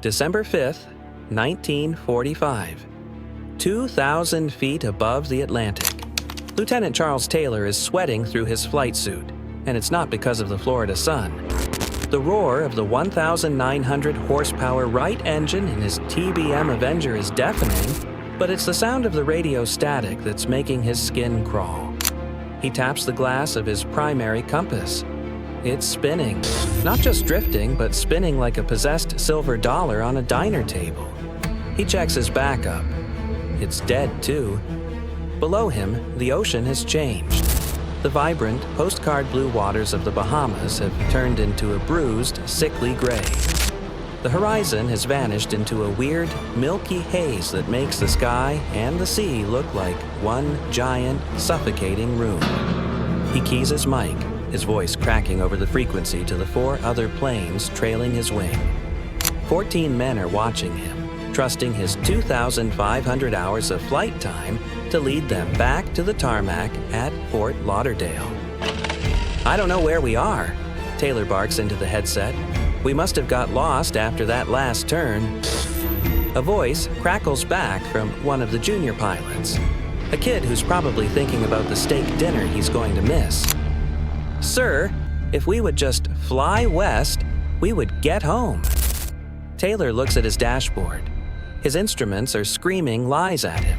December 5th, 1945. 2,000 feet above the Atlantic. Lieutenant Charles Taylor is sweating through his flight suit, and it's not because of the Florida sun. The roar of the 1,900 horsepower Wright engine in his TBM Avenger is deafening, but it's the sound of the radio static that's making his skin crawl. He taps the glass of his primary compass. It's spinning. Not just drifting, but spinning like a possessed silver dollar on a diner table. He checks his backup. It's dead, too. Below him, the ocean has changed. The vibrant, postcard blue waters of the Bahamas have turned into a bruised, sickly gray. The horizon has vanished into a weird, milky haze that makes the sky and the sea look like one giant, suffocating room. He keys his mic, his voice cracking over the frequency to the 4 other planes trailing his wing. 14 men are watching him, trusting his 2,500 hours of flight time to lead them back to the tarmac at Fort Lauderdale. "I don't know where we are," Taylor barks into the headset. "We must have got lost after that last turn." A voice crackles back from one of the junior pilots, a kid who's probably thinking about the steak dinner he's going to miss. "Sir, if we would just fly west, we would get home." Taylor looks at his dashboard. His instruments are screaming lies at him.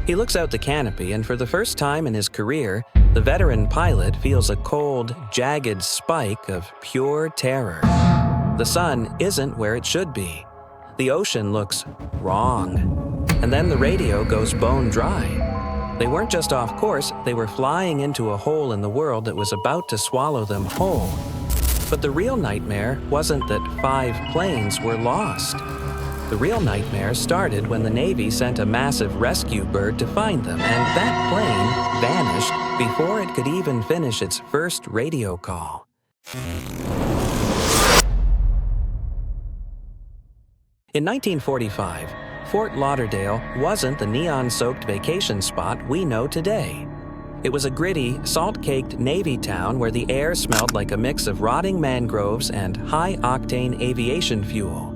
He looks out the canopy, and for the first time in his career, the veteran pilot feels a cold, jagged spike of pure terror. The sun isn't where it should be. The ocean looks wrong. And then the radio goes bone dry. They weren't just off course, they were flying into a hole in the world that was about to swallow them whole. But the real nightmare wasn't that 5 planes were lost. The real nightmare started when the Navy sent a massive rescue bird to find them, and that plane vanished before it could even finish its first radio call. In 1945, Fort Lauderdale wasn't the neon-soaked vacation spot we know today. It was a gritty, salt-caked Navy town where the air smelled like a mix of rotting mangroves and high-octane aviation fuel.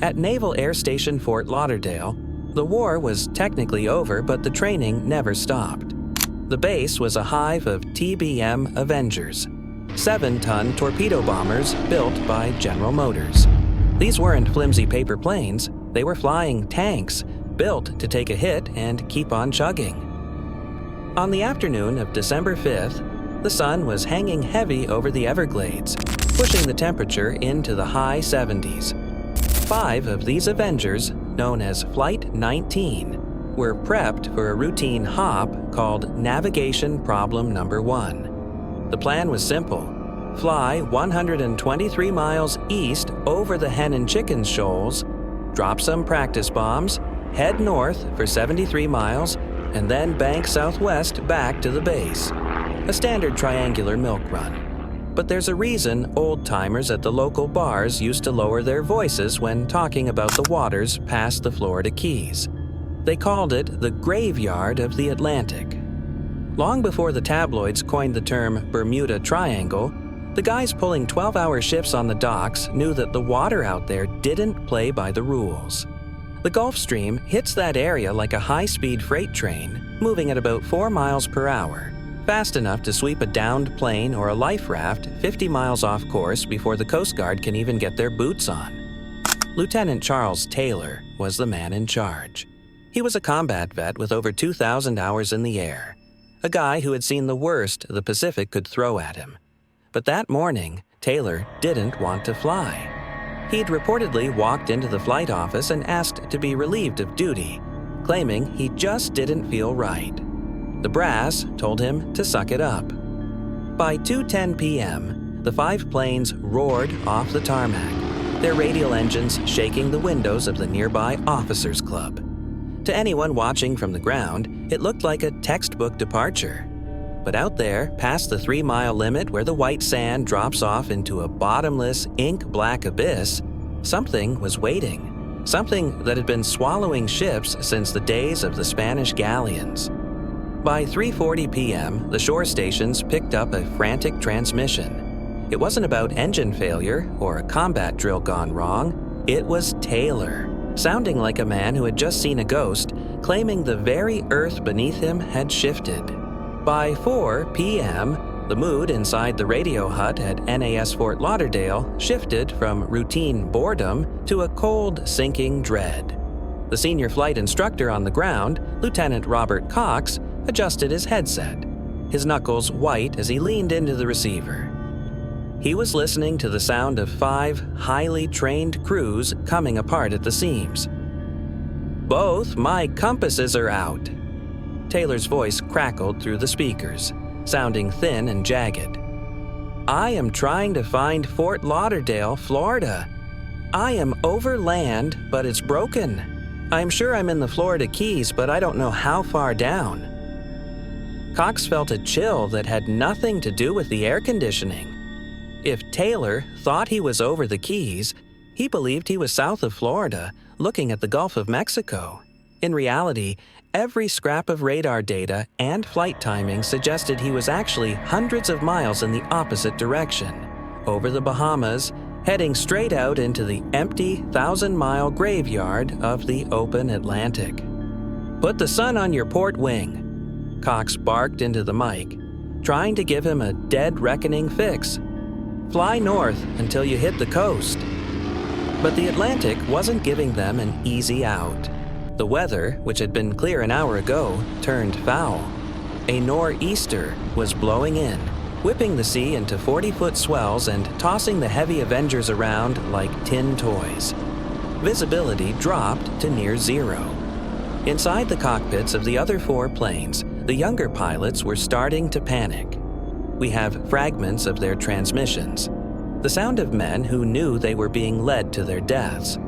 At Naval Air Station Fort Lauderdale, the war was technically over, but the training never stopped. The base was a hive of TBM Avengers, 7-ton torpedo bombers built by General Motors. These weren't flimsy paper planes, they were flying tanks, built to take a hit and keep on chugging. On the afternoon of December 5th, the sun was hanging heavy over the Everglades, pushing the temperature into the high 70s. 5 of these Avengers, known as Flight 19, were prepped for a routine hop called Navigation Problem Number 1. The plan was simple: fly 123 miles east over the Hen and Chickens shoals, drop some practice bombs, head north for 73 miles, and then bank southwest back to the base. A standard triangular milk run. But there's a reason old-timers at the local bars used to lower their voices when talking about the waters past the Florida Keys. They called it the graveyard of the Atlantic. Long before the tabloids coined the term Bermuda Triangle, the guys pulling 12-hour shifts on the docks knew that the water out there didn't play by the rules. The Gulf Stream hits that area like a high-speed freight train, moving at about 4 miles per hour, fast enough to sweep a downed plane or a life raft 50 miles off course before the Coast Guard can even get their boots on. Lieutenant Charles Taylor was the man in charge. He was a combat vet with over 2,000 hours in the air, a guy who had seen the worst the Pacific could throw at him. But that morning, Taylor didn't want to fly. He'd reportedly walked into the flight office and asked to be relieved of duty, claiming he just didn't feel right. The brass told him to suck it up. By 2:10 p.m., the 5 planes roared off the tarmac, their radial engines shaking the windows of the nearby Officers Club. To anyone watching from the ground, it looked like a textbook departure. But out there, past the 3-mile limit where the white sand drops off into a bottomless, ink-black abyss, something was waiting. Something that had been swallowing ships since the days of the Spanish galleons. By 3:40 p.m., the shore stations picked up a frantic transmission. It wasn't about engine failure or a combat drill gone wrong. It was Taylor, sounding like a man who had just seen a ghost, claiming the very earth beneath him had shifted. By 4 p.m., the mood inside the radio hut at NAS Fort Lauderdale shifted from routine boredom to a cold, sinking dread. The senior flight instructor on the ground, Lieutenant Robert Cox, adjusted his headset, his knuckles white as he leaned into the receiver. He was listening to the sound of 5 highly trained crews coming apart at the seams. "Both my compasses are out." Taylor's voice crackled through the speakers, sounding thin and jagged. "I am trying to find Fort Lauderdale, Florida. I am over land, but it's broken. I'm sure I'm in the Florida Keys, but I don't know how far down." Cox felt a chill that had nothing to do with the air conditioning. If Taylor thought he was over the Keys, he believed he was south of Florida, looking at the Gulf of Mexico. In reality, every scrap of radar data and flight timing suggested he was actually hundreds of miles in the opposite direction, over the Bahamas, heading straight out into the empty 1,000-mile graveyard of the open Atlantic. "Put the sun on your port wing," Cox barked into the mic, trying to give him a dead reckoning fix. "Fly north until you hit the coast." But the Atlantic wasn't giving them an easy out. The weather, which had been clear an hour ago, turned foul. A nor'easter was blowing in, whipping the sea into 40-foot swells and tossing the heavy Avengers around like tin toys. Visibility dropped to near zero. Inside the cockpits of the other 4 planes, the younger pilots were starting to panic. We have fragments of their transmissions, the sound of men who knew they were being led to their deaths.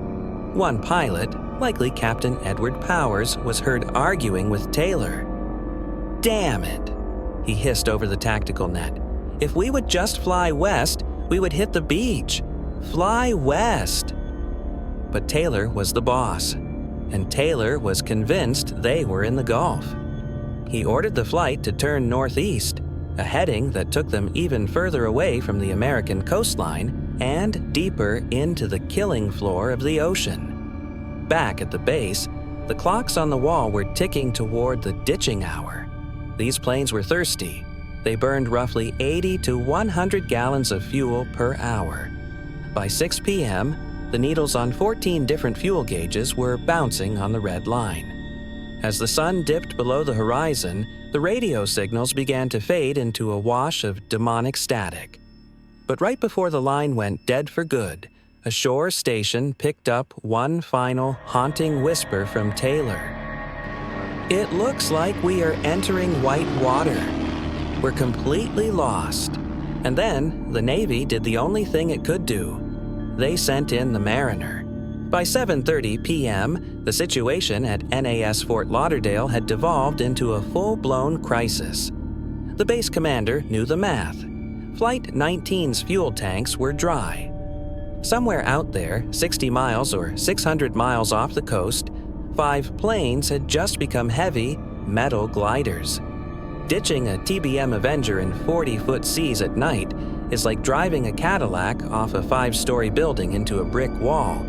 One pilot, likely Captain Edward Powers, was heard arguing with Taylor. "Damn it," he hissed over the tactical net. "If we would just fly west, we would hit the beach. Fly west." But Taylor was the boss, and Taylor was convinced they were in the Gulf. He ordered the flight to turn northeast, a heading that took them even further away from the American coastline and deeper into the killing floor of the ocean. Back at the base, the clocks on the wall were ticking toward the ditching hour. These planes were thirsty. They burned roughly 80 to 100 gallons of fuel per hour. By 6 p.m., the needles on 14 different fuel gauges were bouncing on the red line. As the sun dipped below the horizon, the radio signals began to fade into a wash of demonic static. But right before the line went dead for good, a shore station picked up one final haunting whisper from Taylor. "It looks like we are entering white water. We're completely lost." And then the Navy did the only thing it could do. They sent in the Mariner. By 7:30 p.m., the situation at NAS Fort Lauderdale had devolved into a full-blown crisis. The base commander knew the math. Flight 19's fuel tanks were dry. Somewhere out there, 60 miles or 600 miles off the coast, 5 planes had just become heavy, metal gliders. Ditching a TBM Avenger in 40-foot seas at night is like driving a Cadillac off a 5-story building into a brick wall.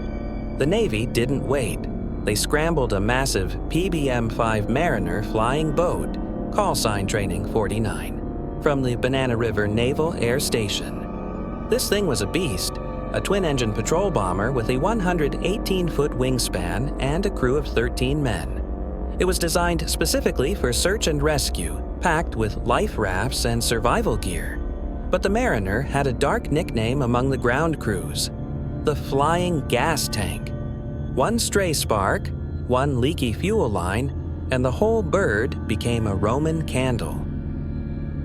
The Navy didn't wait. They scrambled a massive PBM-5 Mariner flying boat, call sign training 49, from the Banana River Naval Air Station. This thing was a beast, a twin-engine patrol bomber with a 118-foot wingspan and a crew of 13 men. It was designed specifically for search and rescue, packed with life rafts and survival gear. But the Mariner had a dark nickname among the ground crews: the Flying Gas Tank. One stray spark, one leaky fuel line, and the whole bird became a Roman candle.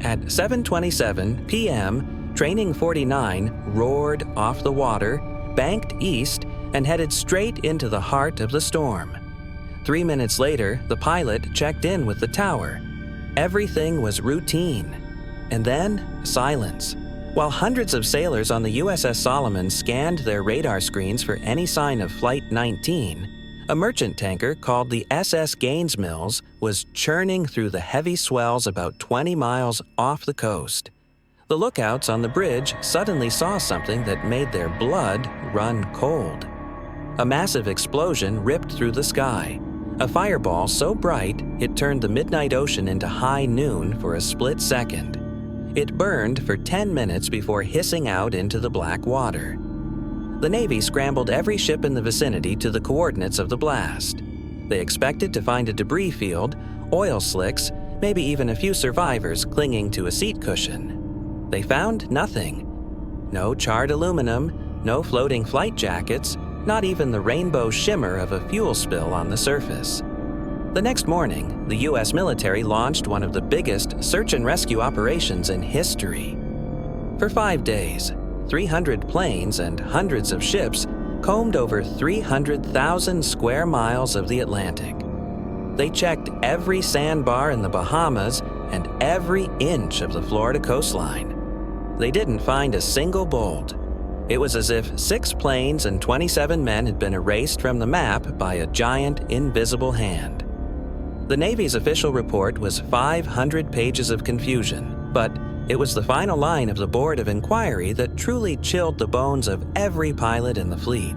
At 7:27 p.m., Training 49 roared off the water, banked east, and headed straight into the heart of the storm. 3 minutes later, the pilot checked in with the tower. Everything was routine. And then, silence. While hundreds of sailors on the USS Solomon scanned their radar screens for any sign of Flight 19, a merchant tanker called the SS Gaines Mills was churning through the heavy swells about 20 miles off the coast. The lookouts on the bridge suddenly saw something that made their blood run cold. A massive explosion ripped through the sky, a fireball so bright it turned the midnight ocean into high noon for a split second. It burned for 10 minutes before hissing out into the black water. The Navy scrambled every ship in the vicinity to the coordinates of the blast. They expected to find a debris field, oil slicks, maybe even a few survivors clinging to a seat cushion. They found nothing. No charred aluminum, no floating flight jackets, not even the rainbow shimmer of a fuel spill on the surface. The next morning, the U.S. military launched one of the biggest search and rescue operations in history. For 5 days, 300 planes and hundreds of ships combed over 300,000 square miles of the Atlantic. They checked every sandbar in the Bahamas and every inch of the Florida coastline. They didn't find a single bolt. It was as if 6 planes and 27 men had been erased from the map by a giant, invisible hand. The Navy's official report was 500 pages of confusion, but it was the final line of the Board of Inquiry that truly chilled the bones of every pilot in the fleet.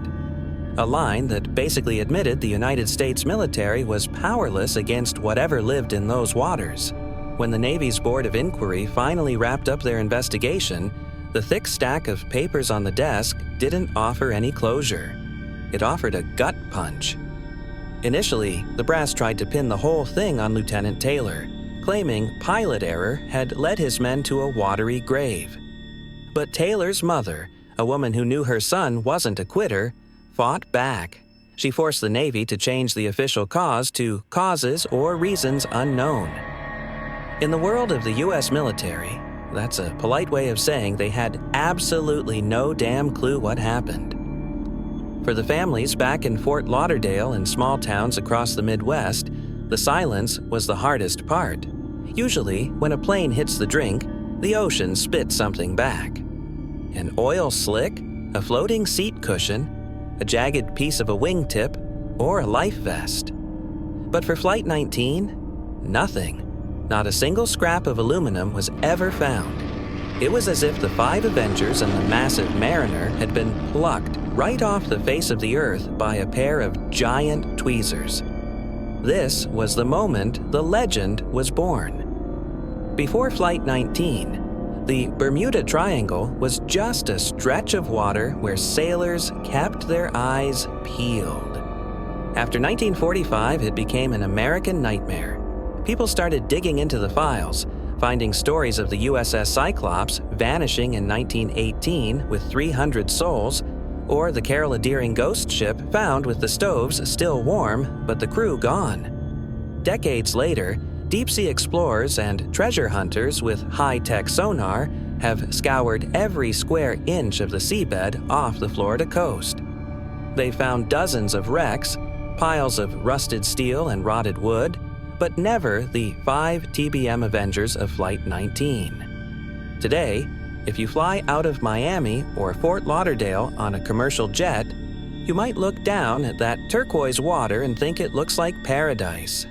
A line that basically admitted the United States military was powerless against whatever lived in those waters. When the Navy's Board of Inquiry finally wrapped up their investigation, the thick stack of papers on the desk didn't offer any closure. It offered a gut punch. Initially, the brass tried to pin the whole thing on Lieutenant Taylor, claiming pilot error had led his men to a watery grave. But Taylor's mother, a woman who knew her son wasn't a quitter, fought back. She forced the Navy to change the official cause to causes or reasons unknown. In the world of the U.S. military, that's a polite way of saying they had absolutely no damn clue what happened. For the families back in Fort Lauderdale and small towns across the Midwest, the silence was the hardest part. Usually, when a plane hits the drink, the ocean spits something back. An oil slick, a floating seat cushion, a jagged piece of a wingtip, or a life vest. But for Flight 19, nothing. Not a single scrap of aluminum was ever found. It was as if the 5 Avengers and the massive Mariner had been plucked right off the face of the Earth by a pair of giant tweezers. This was the moment the legend was born. Before Flight 19, the Bermuda Triangle was just a stretch of water where sailors kept their eyes peeled. After 1945, it became an American nightmare. People started digging into the files, finding stories of the USS Cyclops vanishing in 1918 with 300 souls, or the Carol Deering ghost ship found with the stoves still warm but the crew gone. Decades later, deep-sea explorers and treasure hunters with high-tech sonar have scoured every square inch of the seabed off the Florida coast. They found dozens of wrecks, piles of rusted steel and rotted wood, but never the 5 TBM Avengers of Flight 19. Today, if you fly out of Miami or Fort Lauderdale on a commercial jet, you might look down at that turquoise water and think it looks like paradise.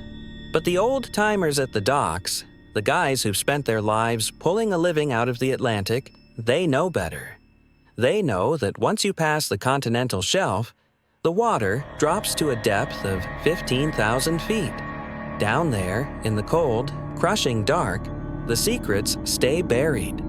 But the old-timers at the docks, the guys who've spent their lives pulling a living out of the Atlantic, they know better. They know that once you pass the continental shelf, the water drops to a depth of 15,000 feet. Down there, in the cold, crushing dark, the secrets stay buried.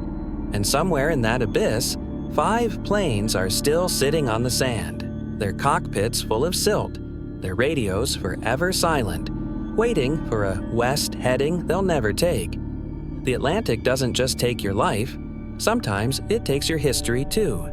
And somewhere in that abyss, 5 planes are still sitting on the sand, their cockpits full of silt, their radios forever silent, waiting for a west heading they'll never take. The Atlantic doesn't just take your life, sometimes it takes your history too.